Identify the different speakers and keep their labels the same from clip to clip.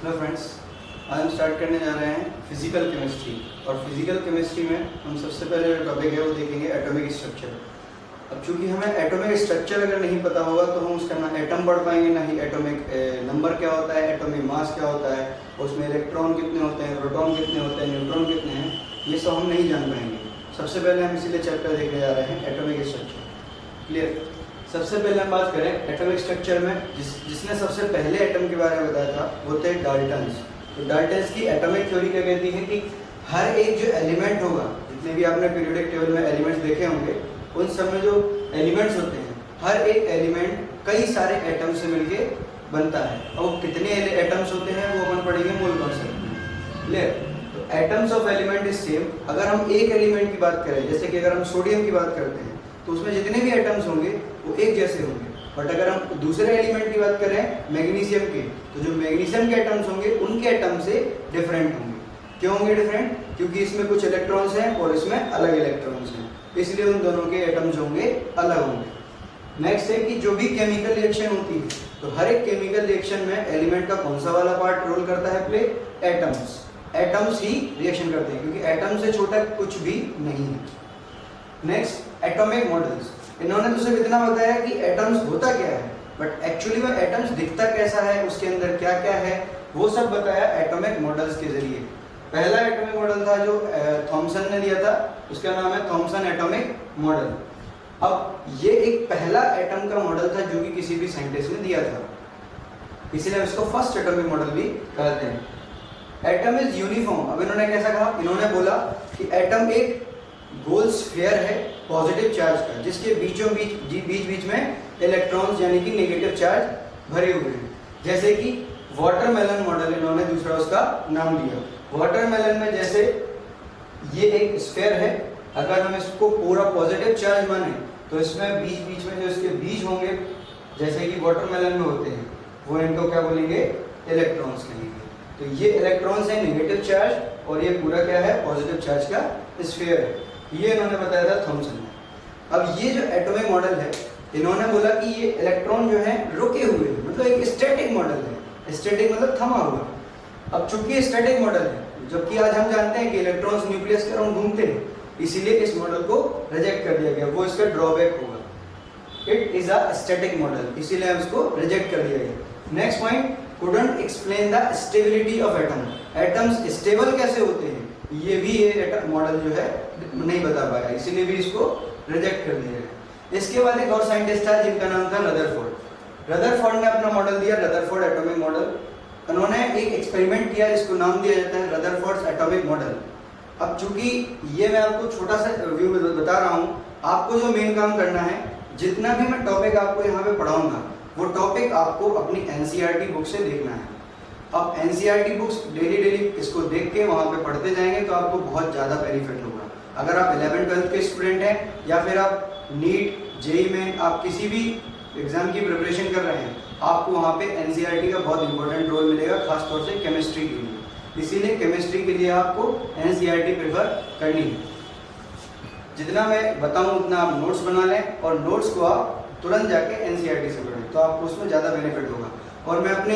Speaker 1: Hello friends, आज हम start करने जा रहे हैं फिजिकल केमिस्ट्री। और फिजिकल केमिस्ट्री में हम सबसे पहले जो टॉपिक है वो देखेंगे एटॉमिक स्ट्रक्चर। अब चूंकि हमें एटॉमिक स्ट्रक्चर अगर नहीं पता होगा तो हम उसका ना एटम पढ़ पाएंगे, ना ही एटॉमिक नंबर क्या होता है, एटॉमिक मास क्या होता है, उसमें इलेक्ट्रॉन कितने होते हैं, प्रोटॉन कितने होते हैं, न्यूट्रॉन कितने हैं, ये सब हम नहीं जान पाएंगे। सबसे पहले हम इसीलिए चैप्टर देखने जा रहे हैं एटॉमिक स्ट्रक्चर। क्लियर। सबसे पहले हम बात करें एटॉमिक स्ट्रक्चर में, जिसने सबसे पहले एटम के बारे में बताया था वो थे डाल्टन्स। तो डाल्टन्स की एटॉमिक थ्योरी क्या कहती है कि हर एक जो एलिमेंट होगा, जितने भी आपने पीरियोडिक टेबल में एलिमेंट्स देखे होंगे, उन सब में जो एलिमेंट्स होते हैं, हर एक एलिमेंट कई सारे एटम से मिलके बनता है। और वो कितने एटम्स होते हैं वो अपन पढ़ेंगे मोल कॉन्सेप्ट में। क्लियर। तो atoms of element is same. अगर हम एक एलिमेंट की बात करें, जैसे कि अगर हम सोडियम की बात करते हैं तो उसमें जितने भी एटम्स होंगे वो एक जैसे होंगे। बट अगर हम दूसरे एलिमेंट की बात करें मैग्नीशियम के, तो जो मैग्नीशियम के एटम्स होंगे उनके एटम से डिफरेंट होंगे। क्यों होंगे डिफरेंट? क्योंकि इसमें कुछ इलेक्ट्रॉन्स हैं और इसमें अलग इलेक्ट्रॉन्स हैं, इसलिए उन दोनों के एटम्स होंगे अलग होंगे। नेक्स्ट है कि जो भी केमिकल रिएक्शन होती है, तो हर एक केमिकल रिएक्शन में एलिमेंट का कौन सा वाला पार्ट रोल करता है? Play atoms. एटम्स ही रिएक्शन करते हैं, क्योंकि एटम से छोटा कुछ भी नहीं है। Next atomic models. इन्होंने तो सिर्फ इतना बताया कि एटम्स होता क्या है, बट एक्चुअली वो एटम्स दिखता कैसा है, उसके अंदर क्या क्या है, वो सब बताया एटॉमिक मॉडल्स के जरिए। पहला एटॉमिक मॉडल था जो थॉमसन ने दिया था, उसका नाम है थॉमसन एटॉमिक मॉडल। अब ये एक पहला एटम का मॉडल था जो कि किसी भी साइंटिस्ट ने दिया था, इसीलिए इसको फर्स्ट एटॉमिक मॉडल भी कहते हैं। Atom is uniform. अब इन्होंने कैसा कहा? इन्होंने बोला कि एटम एक गोल स्फीयर है पॉजिटिव चार्ज का, जिसके बीचों बीच में इलेक्ट्रॉन्स यानी कि नेगेटिव चार्ज भरे हुए हैं। जैसे कि वाटरमेलन मॉडल इन्होंने दूसरा उसका नाम दिया। वाटरमेलन में जैसे ये एक स्फीयर है, अगर हम इसको पूरा पॉजिटिव चार्ज माने तो इसमें बीच में जो इसके बीज होंगे, जैसे कि वाटरमेलन में होते हैं, वो इनको क्या बोलेंगे? इलेक्ट्रॉन्स कहेंगे। तो ये इलेक्ट्रॉन्स है नेगेटिव चार्ज, और ये पूरा क्या है? पॉजिटिव चार्ज का स्फीयर है। ये इन्होंने बताया था थॉमसन ने। अब ये जो एटॉमिक मॉडल है, इन्होंने बोला कि ये इलेक्ट्रॉन जो है रुके हुए हैं, मतलब एक स्टैटिक मॉडल है। स्टैटिक मतलब थमा हुआ। अब चूंकि स्टैटिक मॉडल है, जबकि आज हम जानते हैं कि इलेक्ट्रॉन्स न्यूक्लियस के अराउंड घूमते हैं, इसीलिए इस मॉडल को रिजेक्ट कर दिया गया। वो इसका ड्रॉबैक होगा। It is a static model, इसीलिए हम इसको रिजेक्ट कर दिया गया। Next point, couldn't explain the stability of atom। Atoms stable कैसे होते हैं, ये भी ये मॉडल जो है नहीं बता पाया, इसीलिए भी इसको रिजेक्ट कर दिया गया। इसके बाद एक और साइंटिस्ट था जिनका नाम था रदरफोर्ड। रदरफोर्ड ने अपना मॉडल दिया, रदरफोर्ड एटॉमिक मॉडल। उन्होंने एक एक्सपेरिमेंट किया जिसको नाम दिया जाता है रदरफोर्ड एटॉमिक मॉडल। अब चूंकि ये मैं आपको छोटा सा व्यू बता रहा हूँ, आपको जो मेन काम करना है, जितना भी मैं टॉपिक आपको यहाँ पे पढ़ाऊंगा वो टॉपिक आपको अपनी एनसीईआरटी बुक से देखना है। अब एनसीईआरटी बुक्स डेली इसको देख के वहाँ पे पढ़ते जाएंगे तो आपको बहुत ज़्यादा बेनिफिट होगा। अगर आप 11th-12th के स्टूडेंट हैं, या फिर आप नीट जेई में आप किसी भी एग्जाम की प्रिपरेशन कर रहे हैं, आपको वहाँ पे एनसीईआरटी का बहुत इंपॉर्टेंट रोल मिलेगा, खासतौर से केमिस्ट्री के लिए। इसीलिए केमिस्ट्री के लिए आपको एनसीईआरटी प्रेफर करनी है। जितना मैं बताऊँ उतना आप नोट्स बना लें, और नोट्स को आप तुरंत जाके एनसीईआरटी से पढ़ें, तो आपको उसमें ज़्यादा बेनिफिट होगा। और मैं अपने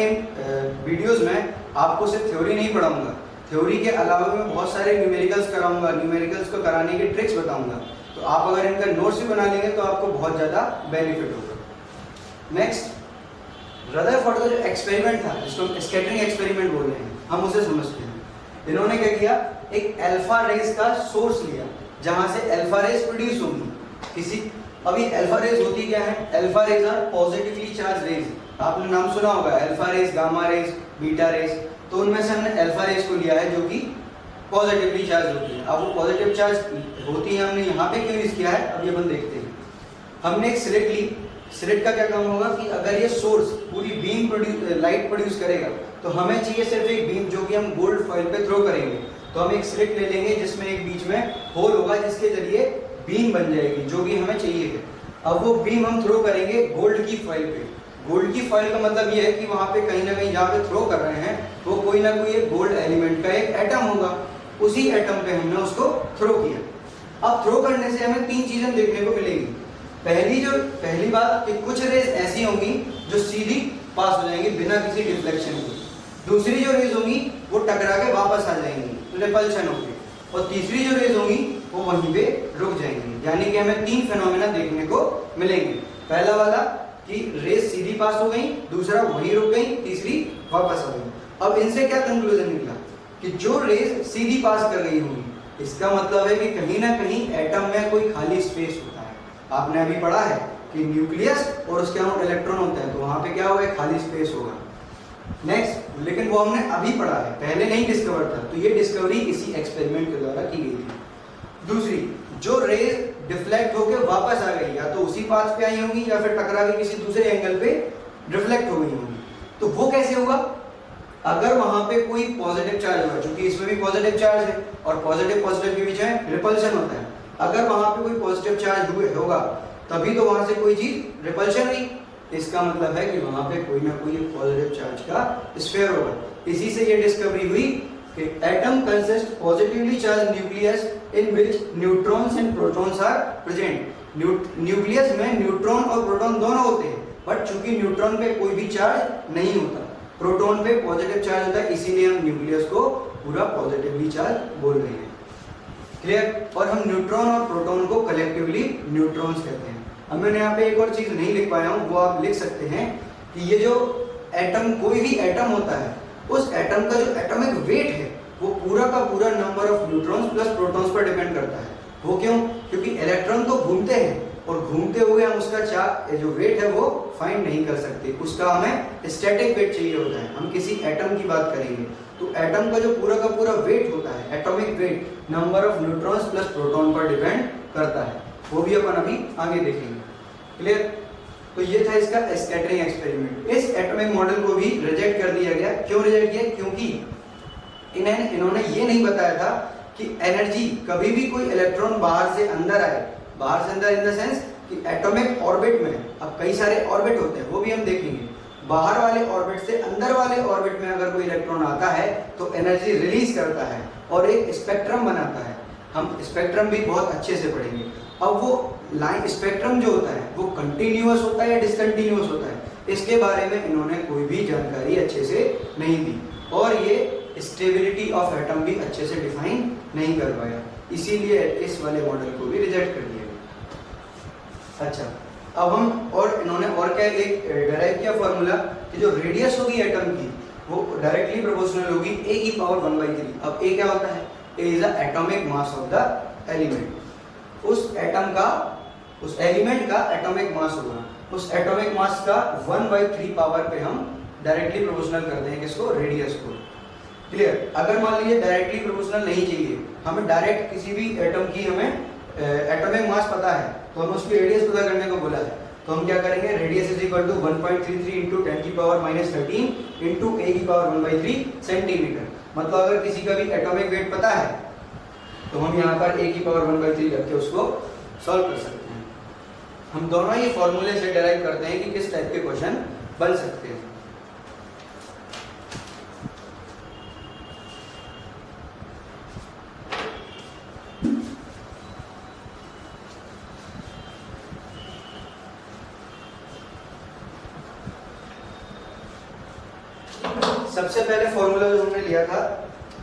Speaker 1: वीडियोस में आपको सिर्फ थ्योरी नहीं पढ़ाऊंगा, थ्योरी के अलावा मैं बहुत सारे न्यूमेरिकल्स कराऊंगा, न्यूमेरिकल्स को कराने की ट्रिक्स बताऊंगा। तो आप अगर इनका नोट्स भी बना लेंगे तो आपको बहुत ज़्यादा बेनिफिट होगा। नेक्स्ट, रदरफोर्ड का जो एक्सपेरिमेंट था, जिसको हम स्कैटरिंग एक्सपेरिमेंट बोल रहे हैं, हम उसे समझते हैं। इन्होंने क्या किया? एक अल्फा रेज का सोर्स लिया, जहाँ से अल्फा रेज प्रोड्यूस होंगी किसी। अभी अल्फा रेज होती क्या है? Alpha rays are positively charge rays. आपने नाम सुना होगा alpha rays, gamma rays, beta rays. तो उनमें से हमने अल्फा रेज को लिया है जो कि पॉजिटिवली चार्ज होती है। अब वो पॉजिटिव चार्ज होती है, हमने यहाँ पे क्यों यूज किया है, अब ये अपन देखते हैं। हमने एक स्लिट ली। स्लिट का क्या काम होगा कि अगर ये सोर्स पूरी बीम लाइट प्रोड्यूस करेगा, तो हमें चाहिए सिर्फ एक बीम जो कि हम गोल्ड फॉइल पे थ्रो करेंगे। तो हम एक स्लिट ले लेंगे जिसमें एक बीच में होल होगा, जिसके जरिए बीम बन जाएगी जो भी हमें चाहिए है। अब वो बीम हम थ्रो करेंगे गोल्ड की फॉइल पे। गोल्ड की फॉइल का मतलब ये है कि वहाँ पे कहीं ना कहीं जहाँ पे थ्रो कर रहे हैं वो कोई ना कोई एक गोल्ड एलिमेंट का एक एटम होगा, उसी एटम पे हमने उसको थ्रो किया। अब थ्रो करने से हमें 3 चीजें देखने को मिलेगी। पहली बात कि कुछ रेज ऐसी होंगी जो सीधी पास हो जाएंगी बिना किसी डिफ्लेक्शन के। दूसरी जो रेज होंगी वो टकरा के वापस आ जाएंगी, रिपल्शन होगी, और तीसरी जो रेज होंगी वो वहीं पे रुक जाएंगी। यानी कि हमें 3 फेनोमेना देखने को मिलेंगे। पहला वाला कि रेज सीधी पास हो गई, दूसरा वहीं रुक गई, तीसरी वापस आ गई। अब इनसे क्या कंक्लूजन निकला कि जो रेज सीधी पास कर रही होंगी, इसका मतलब है कि कहीं ना कहीं एटम में कोई खाली स्पेस होता है। आपने अभी पढ़ा है कि न्यूक्लियस और उसके अराउंड इलेक्ट्रॉन होते हैं, तो वहां पे क्या होगा, खाली स्पेस होगा। नेक्स्ट, लेकिन वो हमने अभी पढ़ा है, पहले नहीं डिस्कवर था, तो ये डिस्कवरी इसी एक्सपेरिमेंट के द्वारा की गई थी। दूसरी, जो रेज डिफ्लेक्ट होकर वापस आ गई, या तो उसी पाथ पे आई होंगी या फिर टकरा के किसी दूसरे एंगल पे रिफ्लेक्ट हो गई होंगी। तो वो कैसे होगा, अगर वहां पे कोई पॉजिटिव चार्ज होगा, क्योंकि इसमें भी पॉजिटिव चार्ज है और पॉजिटिव के बीच में रिपल्शन होता है। अगर वहां पे कोई पॉजिटिव चार्ज होगा तभी तो वहां से कोई चीज रिपल्शन हुई, इसका मतलब है कि वहां पे कोई ना कोई पॉजिटिव चार्ज का स्फीयर होगा। इसी से ये डिस्कवरी हुई कि atom consist positively charge nucleus in which neutrons and protons are present. Nucleus में न्यूट्रॉन और प्रोटॉन दोनों होते हैं, बट चूंकि न्यूट्रॉन पे कोई भी चार्ज नहीं होता, प्रोटॉन पे पॉजिटिव चार्ज होता है, इसीलिए हम न्यूक्लियस को पूरा पॉजिटिवली चार्ज बोल रहे हैं। क्लियर। और हम न्यूट्रॉन और प्रोटॉन को कलेक्टिवली न्यूट्रॉन्स कहते हैं। अब मैंने यहाँ पे एक और चीज नहीं लिख पाया हूँ, वो आप लिख सकते हैं कि ये जो एटम, कोई भी एटम होता है, उस एटम का जो एटॉमिक वेट है वो पूरा का पूरा number of neutrons plus protons पर डिपेंड करता है। वो क्यों? क्योंकि इलेक्ट्रॉन तो घूमते हैं और घूमते हुए हम उसका जो वेट है वो फाइंड नहीं कर सकते, उसका हमें स्टैटिक वेट चाहिए होता है। हम किसी एटम की बात करेंगे तो एटम का जो पूरा का पूरा वेट होता है, atomic weight, number of neutrons plus proton पर डिपेंड करता है। वो भी अपन अभी आगे देखेंगे। क्लियर। तो ये था इसका स्कैटरिंग एक्सपेरिमेंट। इस एटॉमिक मॉडल को भी रिजेक्ट कर दिया गया। क्यों रिजेक्ट किया? क्योंकि इन्होंने ये नहीं बताया था कि एनर्जी, कभी भी कोई इलेक्ट्रॉन बाहर से अंदर आए, बाहर से अंदर इन द सेंस कि एटॉमिक ऑर्बिट में, अब कई सारे ऑर्बिट होते हैं वो भी हम देखेंगे, बाहर वाले ऑर्बिट से अंदर वाले ऑर्बिट में अगर कोई इलेक्ट्रॉन आता है तो एनर्जी रिलीज करता है और एक स्पेक्ट्रम बनाता है। हम स्पेक्ट्रम भी बहुत अच्छे से पढ़ेंगे। अब वो लाइन स्पेक्ट्रम जो होता है वो कंटिन्यूअस होता है या डिसकंटिन्यूअस होता है, इसके बारे में इन्होंने कोई भी जानकारी अच्छे से नहीं दी, और ये स्टेबिलिटी ऑफ एटम भी अच्छे से डिफाइन नहीं कर पाया, इसीलिए इस वाले मॉडल को भी रिजेक्ट कर दिया गया। अच्छा, अब हम और इन्होंने और क्या एक डेराइव किया फॉर्मूला कि जो रेडियस होगी एटम की वो डायरेक्टली प्रोपोर्शनल होगी a की पावर 1/3। अब a क्या होता है? a is the atomic mass of the element. उस एटम का, उस एलिमेंट का एटॉमिक मास होगा, उस एटॉमिक मास का 1/3 पावर पे हम डायरेक्टली प्रोपोर्शनल करते हैं किसको? रेडियस को। क्लियर। अगर मान लीजिए डायरेक्टली प्रोपोर्शनल नहीं चाहिए, हमें डायरेक्ट किसी भी एटम की हमें एटॉमिक मास पता है तो हम उसकी रेडियस पता करने को बोला है, तो हम क्या करेंगे? Radius is equal to 1.33 into 10 की पावर -13 इंटू a की पावर 1/3 सेंटीमीटर। मतलब अगर किसी का भी एटॉमिक वेट पता है तो हम यहाँ पर a की पावर 1/3 रख के उसको सॉल्व कर सकते हैं। हम दोनों ही फॉर्मूले से डेराइव करते हैं कि किस टाइप के क्वेश्चन बन सकते हैं। सबसे पहले फॉर्मूला जो हमने लिया था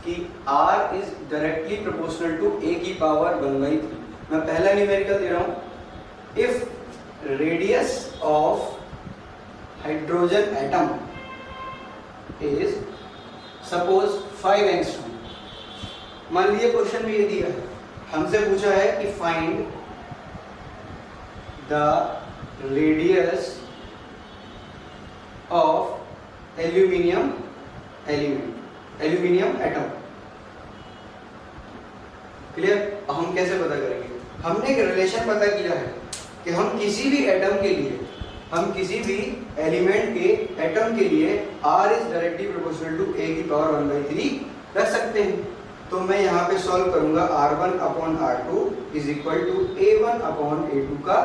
Speaker 1: कि R is directly proportional to a की पावर 1/3। मैं पहला न्यूमेरिकल दे रहा हूं। If radius of hydrogen atom is suppose 5 angstrom. मान लीजिए क्वेश्चन में ये दिया है, हमसे पूछा है कि find the radius of aluminium atom. Clear. हम कैसे पता करेंगे? हमने एक रिलेशन पता किया है कि हम किसी भी एटम के लिए, हम किसी भी एलिमेंट के एटम के लिए R is directly proportional to a की पावर 1/3 रख सकते हैं। तो मैं यहाँ पे सॉल्व करूंगा R1 upon R2 is equal to A1 upon A2 का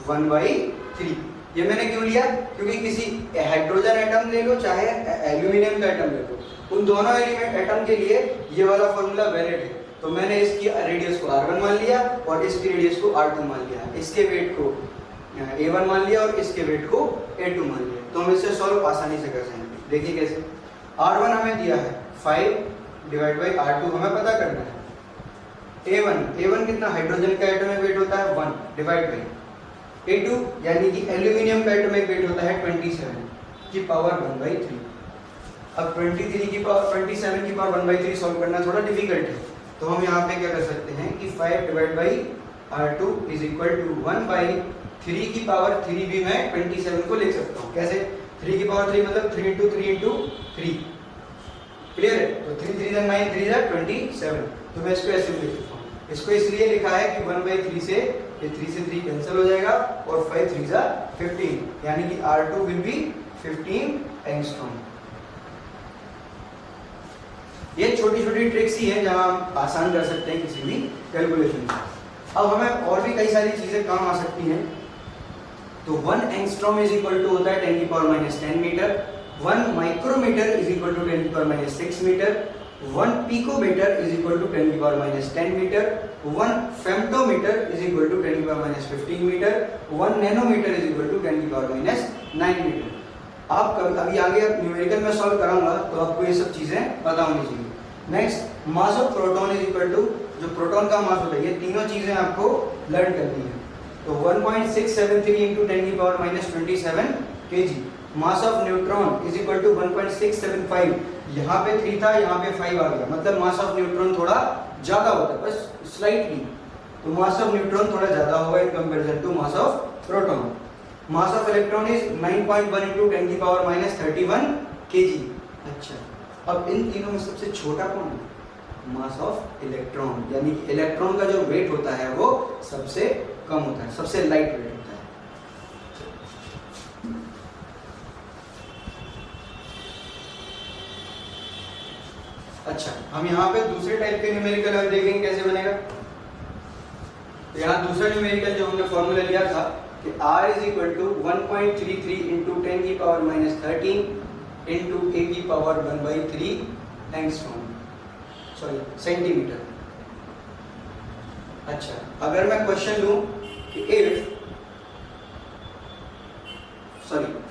Speaker 1: 1/3। ये मैंने क्यों लिया? क्योंकि किसी हाइड्रोजन एटम ले लो चाहे एल्यूमिनियम का एटम ले लो, उन दोनों एलिमेंट एटम के लिए ये वाला फॉर्मूला वैलिड है। तो मैंने इसकी रेडियस को R1 मान लिया और इसकी रेडियस को R2 मान लिया, इसके वेट को A1 मान लिया और इसके वेट को A2 मान लिया। तो हम इसे सॉल्व आसानी से कर सकते हैं। देखिए कैसे। R1 हमें दिया है 5 डिवाइड बाई R2 हमें पता करना है। A1 कितना हाइड्रोजन का एटॉमिक वेट होता है 1 डिवाइड बाई A2 यानी कि एल्यूमिनियम का एटॉमिक वेट होता है 27 की पावर 1/3। अब 27 की पावर 1/3 सॉल्व करना थोड़ा डिफिकल्ट है, तो हम यहाँ पे क्या कर सकते हैं कि 5 divide by R2 is equal to 1/3 की पावर 3 भी मैं 27 को लिख सकता हूँ। कैसे? 3 की पावर 3 मतलब 3 into 3 into 3, क्लियर है? तो 3 3 9 3 27, तो मैं इसको ऐसे लिख सकता हूँ। इसको इसलिए लिखा है कि 1/3 से ये 3 से 3 कैंसिल हो जाएगा और 5 3 15, यानी कि R2 विल बी 15 एंगस्ट्रॉम। ये छोटी छोटी ट्रिक्स ही है जहां हम आसान कर सकते हैं किसी भी कैलकुलेशन को। अब हमें और भी कई सारी चीजें काम आ सकती हैं। तो 1 एंगस्ट्रॉम इज इक्वल टू होता है 10 की power -10 metre, 1 micrometre is equal to 10 की power -6 metre, 1 picometre is equal to 10 की power -10 metre, 1 femtometre is equal to 10 की power -15 metre, 1 nanometre is equal to 10 की पावर -9 मीटर। आप अभी आगे न्यूमेरिकल में सॉल्व कराऊंगा तो आपको ये सब चीजें पता होनी चाहिए। Next, mass of proton is equal to, जो प्रोटॉन का मास होता है, ये तीनों चीजें आपको लर्न करनी है। तो 1.673 into 10 की power -27 kg। Mass of neutron is equal to 1.675, यहाँ पे 3 था, यहाँ पे 5 आ गया, मतलब मास ऑफ न्यूट्रॉन थोड़ा ज्यादा होता है, बस स्लाइटली। तो मास ऑफ न्यूट्रॉन थोड़ा ज्यादा होगा in comparison to mass of proton. Mass of electron is 9.1 into 10 की पावर -31 kg। अच्छा, अब इन तीनों में सबसे छोटा कौन है? मास ऑफ इलेक्ट्रॉन, यानी कि इलेक्ट्रॉन का जो वेट होता है वो सबसे कम होता है, सबसे लाइट वेट होता है। अच्छा, हम यहाँ पे दूसरे टाइप के न्यूमेरिकल अब देखेंगे कैसे बनेगा। तो यहाँ दूसरा न्यूमेरिकल जो हमने फॉर्मूला लिया था कि R is equal to 1.33 into 10 की पावर -13 into a की पावर 1/3 एंगस्ट्रॉम, सॉरी सेंटीमीटर। अच्छा, अगर मैं क्वेश्चन लूं कि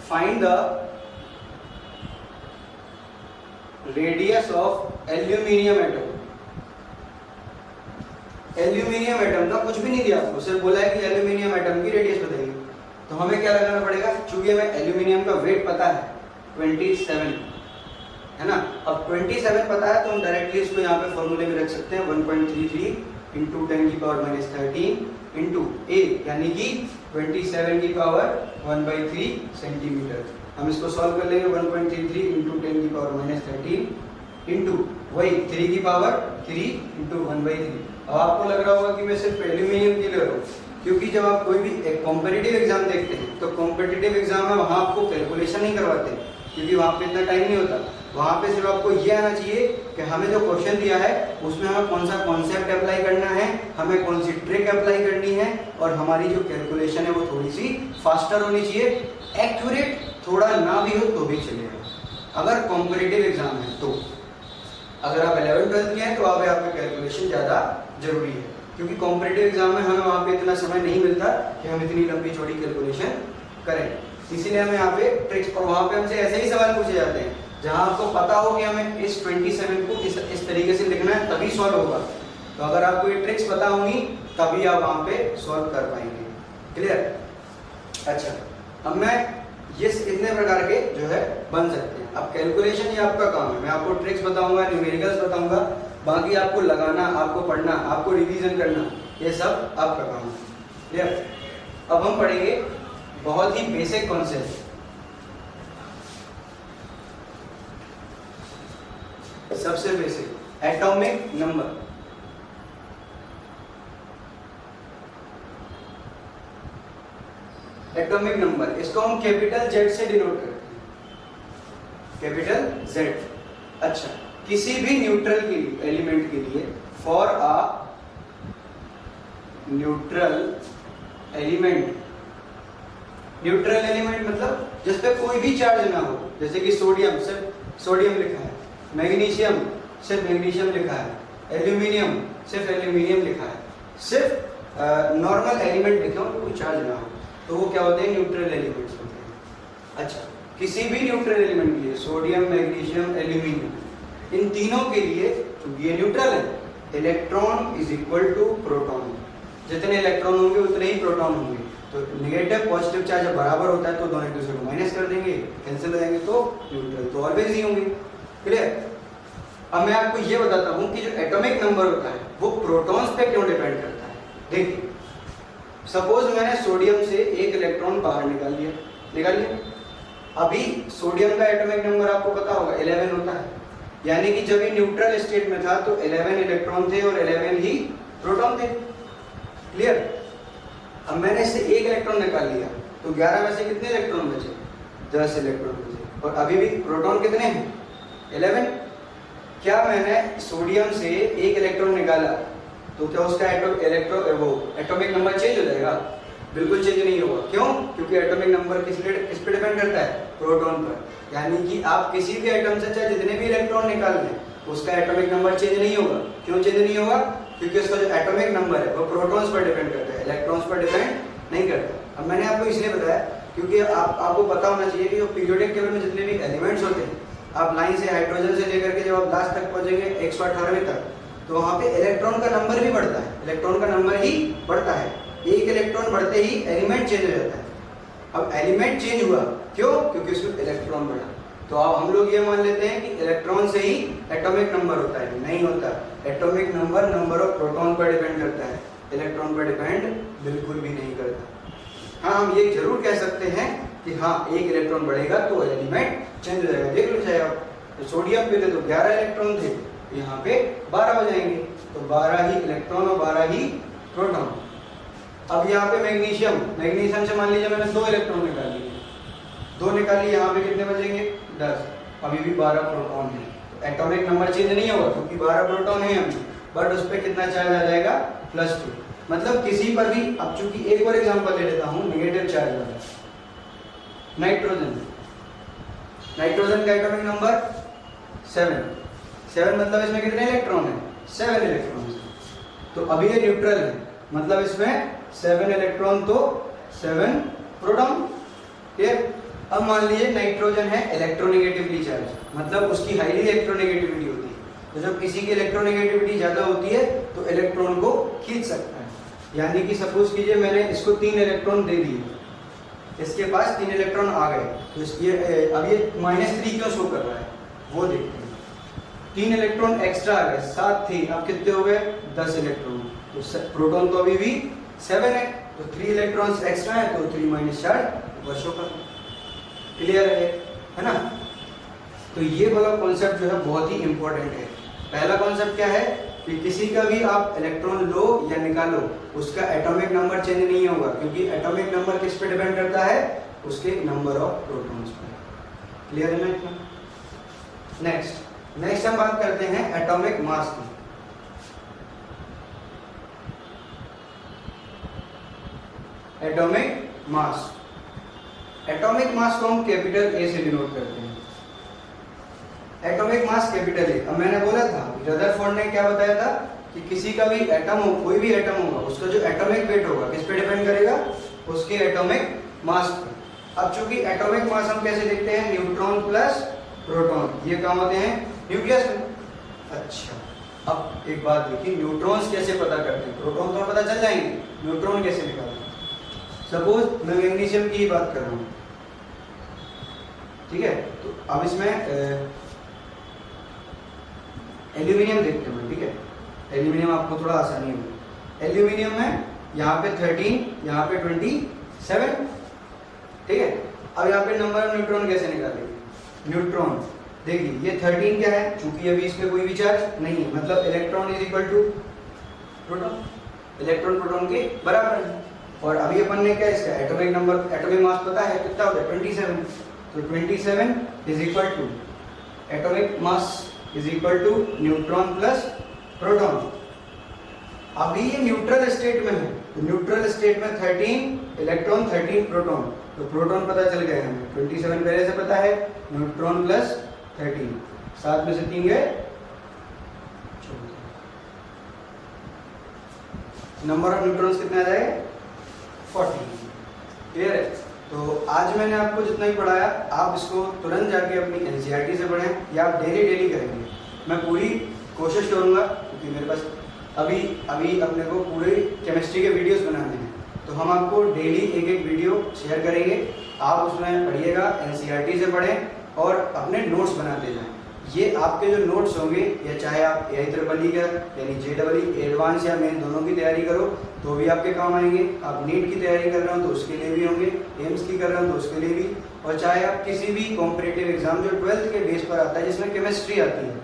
Speaker 1: find the radius of aluminium atom. Aluminium atom का कुछ भी नहीं दिया आपको, सिर्फ बोला है कि एल्यूमिनियम एटम की रेडियस बताइए। तो हमें क्या लगाना पड़ेगा? चूंकि हमें एल्यूमिनियम का वेट पता है 27 है ना, अब 27 पता है तो हम डायरेक्टली इसको यहाँ पे फॉर्मूले में रख सकते हैं 1.33 into 10 की पावर -13 into a, यानी कि 27 की पावर 1/3 सेंटीमीटर। हम इसको सॉल्व कर लेंगे 1.33 into 10 की पावर -13 into वही 3 की पावर 3 into 1/3। अब आपको लग रहा होगा कि मैं सिर्फ एल्यूमिनियम के लिए रहा, क्योंकि जब आप कोई भी एक कॉम्पिटिटिव एग्जाम देखते हैं तो कॉम्पिटिटिव एग्जाम में वहाँ आपको कैलकुलेशन नहीं करवाते, क्योंकि वहाँ पे इतना टाइम नहीं होता। वहाँ पे सिर्फ आपको ये आना चाहिए कि हमें जो क्वेश्चन दिया है उसमें हमें कौन सा कॉन्सेप्ट अप्लाई करना है, हमें कौन सी ट्रिक अप्लाई करनी है, और हमारी जो कैलकुलेशन है वो थोड़ी सी फास्टर होनी चाहिए। एक्यूरेट थोड़ा ना भी हो तो भी चलेगा अगर कॉम्पिटिटिव एग्जाम है। तो अगर आप 11th-12th के हैं तो आप यहाँ पे कैलकुलेशन ज़्यादा जरूरी है, क्योंकि कॉम्पिटिटिव एग्जाम में हमें वहाँ पे इतना समय नहीं मिलता कि हम इतनी लंबी चौड़ी कैलकुलेशन करें। इसीलिए हमें यहाँ पे ट्रिक्स, और वहाँ पे हमसे ऐसे ही सवाल पूछे जाते हैं जहाँ आपको पता हो कि हमें इस 27 को इस तरीके से लिखना है तभी सॉल्व होगा। तो अगर आपको ये ट्रिक्स पता होंगी तभी आप वहाँ पे सॉल्व कर पाएंगे। क्लियर? अच्छा, अब मैं ये इतने प्रकार के जो है बन सकते हैं। अब कैलकुलेशन ये आपका काम है, मैं आपको ट्रिक्स बताऊंगा, न्यूमेरिकल्स बताऊंगा, बाकी आपको लगाना, आपको पढ़ना, आपको रिवीजन करना, ये सब आपका काम है। क्लियर? अब हम पढ़ेंगे बहुत ही बेसिक कॉन्सेप्ट। सबसे basic atomic number. Atomic number, इसको हम कैपिटल Z से डिनोट करते हैं, कैपिटल Z। अच्छा, किसी भी न्यूट्रल के लिए, एलिमेंट के लिए, for a neutral element, neutral element मतलब जिस पे कोई भी चार्ज ना हो, जैसे कि सोडियम, सिर्फ सोडियम लिखा है, मैग्नीशियम सिर्फ मैग्नीशियम लिखा है, एल्यूमिनियम सिर्फ एल्यूमिनियम लिखा है, सिर्फ नॉर्मल एलिमेंट लिखे हो, कोई चार्ज ना हो, तो वो क्या होते हैं? न्यूट्रल एलिमेंट्स होते हैं। अच्छा, किसी भी न्यूट्रल एलिमेंट के लिए, सोडियम, मैग्नीशियम, एल्यूमिनियम, इन तीनों के लिए क्योंकि ये न्यूट्रल है, electron is equal to proton. जितने इलेक्ट्रॉन होंगे उतने ही प्रोटॉन होंगे। तो नेगेटिव पॉजिटिव चार्ज जब बराबर होता है तो दोनों एक दूसरे को माइनस कर देंगे, कैंसिल हो जाएंगे, तो न्यूट्रल तो ऑलवेज ही होंगे। क्लियर? अब मैं आपको ये बताता हूँ कि जो एटॉमिक नंबर होता है वो प्रोटॉन्स पे क्यों डिपेंड करता है। देखिए, सपोज मैंने सोडियम से एक इलेक्ट्रॉन बाहर निकाल लिया। अभी सोडियम का एटॉमिक नंबर आपको पता होगा 11 होता है, यानी कि जब ये न्यूट्रल स्टेट में था तो 11 इलेक्ट्रॉन थे और 11 ही प्रोटॉन थे। क्लियर? अब मैंने इससे एक इलेक्ट्रॉन निकाल लिया तो 11 में से कितने इलेक्ट्रॉन बचे? 10 इलेक्ट्रॉन बचे, और अभी भी प्रोटॉन कितने हैं? 11। क्या मैंने सोडियम से एक इलेक्ट्रॉन निकाला तो क्या उसका एटॉमिक नंबर चेंज हो जाएगा? बिल्कुल चेंज नहीं होगा। क्यों? क्योंकि एटॉमिक नंबर किस पे डिपेंड करता है? प्रोटॉन पर। यानी कि आप किसी भी एटम से चाहे जितने भी इलेक्ट्रॉन निकाल लें उसका एटॉमिक नंबर चेंज नहीं होगा। क्यों चेंज नहीं होगा? क्योंकि उसका जो एटॉमिक नंबर है वो प्रोटॉन्स पर डिपेंड करता है, इलेक्ट्रॉन्स पर डिपेंड नहीं करता। अब मैंने आपको इसलिए बताया क्योंकि आपको पता होना चाहिए कि जो पीरियोडिक टेबल में जितने भी एलिमेंट्स होते हैं, आप लाइन से हाइड्रोजन से लेकर के जब आप लास्ट तक पहुंचेंगे 118वें तक, तो वहाँ पे इलेक्ट्रॉन का नंबर भी बढ़ता है, इलेक्ट्रॉन का नंबर ही बढ़ता है। एक इलेक्ट्रॉन बढ़ते ही एलिमेंट चेंज हो जाता है। अब एलिमेंट चेंज हुआ क्यों? क्योंकि उसमें इलेक्ट्रॉन बढ़ा। तो अब हम लोग ये मान लेते हैं कि इलेक्ट्रॉन से ही एटॉमिक नंबर होता है। नहीं होता। Atomic number number of proton पर डिपेंड करता है, इलेक्ट्रॉन पर डिपेंड बिल्कुल भी नहीं करता। हाँ, हम ये जरूर कह सकते हैं कि हाँ, एक इलेक्ट्रॉन बढ़ेगा तो एलिमेंट चेंज हो जाएगा। देख लो चाहे आप, तो सोडियम पे थे तो 11 इलेक्ट्रॉन थे, यहाँ पे 12 हो जाएंगे, तो 12 ही इलेक्ट्रॉन और 12 ही प्रोटॉन। अब यहाँ पे मैग्नीशियम से मान लीजिए मैंने 2 इलेक्ट्रॉन निकाल लिए, 2 निकाल लिए, यहाँ पे कितने बचेंगे? 10। अभी भी 12 प्रोटॉन है, तो एटॉमिक नंबर चेंज नहीं होगा क्योंकि 12 प्रोटॉन है अभी, बट उस पर कितना चार्ज आ जाएगा? +2। मतलब किसी पर भी, अब चूंकि एक और एग्जांपल ले लेता हूँ नेगेटिव चार्ज वाला, नाइट्रोजन का एटॉमिक नंबर 7 मतलब इसमें कितने इलेक्ट्रॉन है? 7 इलेक्ट्रॉन। तो अभी ये न्यूट्रल है, मतलब इसमें 7 इलेक्ट्रॉन तो 7 प्रोटॉन। ठीक। अब मान लीजिए नाइट्रोजन है इलेक्ट्रोनेगेटिवली चार्ज, मतलब उसकी हाईली इलेक्ट्रोनेगेटिविटी होती है। तो जब किसी की इलेक्ट्रोनेगेटिविटी ज्यादा होती है तो इलेक्ट्रॉन को खींच सकता है। यानी कि सपोज कीजिए मैंने इसको 3 इलेक्ट्रॉन दे दिए, इसके पास 3 इलेक्ट्रॉन आ गए, तो ये अब ये -3 क्यों शो कर रहा है वो देखते हैं। 3 इलेक्ट्रॉन एक्स्ट्रा आ गए, 7 थे, अब कितने हो गए? 10 इलेक्ट्रॉन। तो प्रोटॉन तो अभी भी 7 है, तो 3 इलेक्ट्रॉन्स एक्स्ट्रा है, तो 3 - चार्ज वो शो कर रहा है। क्लियर है ना? तो ये वाला कॉन्सेप्ट जो है बहुत ही इंपॉर्टेंट है। पहला कॉन्सेप्ट क्या है कि किसी का भी आप इलेक्ट्रॉन लो या निकालो, उसका एटॉमिक नंबर चेंज नहीं होगा, क्योंकि एटॉमिक नंबर किस पे डिपेंड करता है? उसके नंबर ऑफ प्रोटॉन्स पर। क्लियर है ना इतना? नेक्स्ट हम बात करते हैं एटॉमिक मास की। एटॉमिक मास को हम कैपिटल ए से डिनोट करते हैं। Atomic mass capital A. अब मैंने बोला था, रदरफोर्ड ने क्या बताया था कि किसी का भी एटम हो, कोई भी एटम होगा, उसका जो एटॉमिक वेट होगा किस पे डिपेंड करेगा? उसके एटॉमिक मास पे। अब चूंकि एटॉमिक मास हम कैसे देखते हैं? न्यूट्रॉन प्लस प्रोटॉन, ये कहाँ होते हैं? न्यूक्लियस में। अच्छा, अब एक बात देखिए, न्यूट्रॉन्स कैसे पता करते हैं? प्रोटॉन तो पता चल जाएंगे, न्यूट्रॉन कैसे निकालते हैं? सपोज मैं मैग्नीशियम की बात कर रहा हूँ, ठीक है, तो अब इसमें एल्यूमिनियम देखते हैं, ठीक है, एल्यूमिनियम आपको थोड़ा आसानी होगी। एल्यूमिनियम में यहाँ पे 13, यहाँ पे 27, ठीक है। अब यहाँ पे नंबर ऑफ न्यूट्रॉन कैसे निकालेंगे? न्यूट्रॉन देखिए, ये 13 क्या है? चूंकि अभी इसमें कोई भी चार्ज नहीं है, मतलब electron is equal to proton, electron proton के बराबर है। और अभी अपन ने क्या इसका एटॉमिक नंबर, एटॉमिक मास पता है कितना होता है? 27। तो 27 is equal to atomic mass is equal to neutron plus proton. अभी ये न्यूट्रल स्टेट में है, तो न्यूट्रल स्टेट में 13 इलेक्ट्रॉन 13 प्रोटॉन, तो प्रोटॉन पता चल गया हमें, 27 पहले से पता है, न्यूट्रॉन प्लस 13, 7 में से 3 गए, नंबर ऑफ न्यूट्रॉन्स कितना आ जाएगा? 40। क्लियर है? तो आज मैंने आपको जितना भी पढ़ाया आप इसको तुरंत जाके अपनी NCERT से पढ़ें या आप डेली करेंगे। मैं पूरी कोशिश करूँगा क्योंकि मेरे पास अभी अपने को पूरे केमिस्ट्री के वीडियोस बनाने हैं, तो हम आपको डेली एक वीडियो शेयर करेंगे। आप उसमें पढ़िएगा, NCERT से पढ़ें और अपने नोट्स बनाते जाएं। ये आपके जो नोट्स होंगे, या चाहे आप AIEEE का यानी JEE एडवांस या मेन दोनों की तैयारी करो तो भी आपके काम आएंगे। आप नीट की तैयारी कर रहे हो तो उसके लिए भी होंगे, एम्स की कर रहे हो तो उसके लिए भी, और चाहे आप किसी भी कॉम्पिटिटिव एग्जाम जो 12th के बेस पर आता है जिसमें केमिस्ट्री आती है,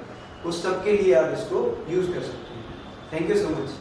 Speaker 1: उस सब के लिए आप इसको यूज़ कर सकते हैं। Thank you so much.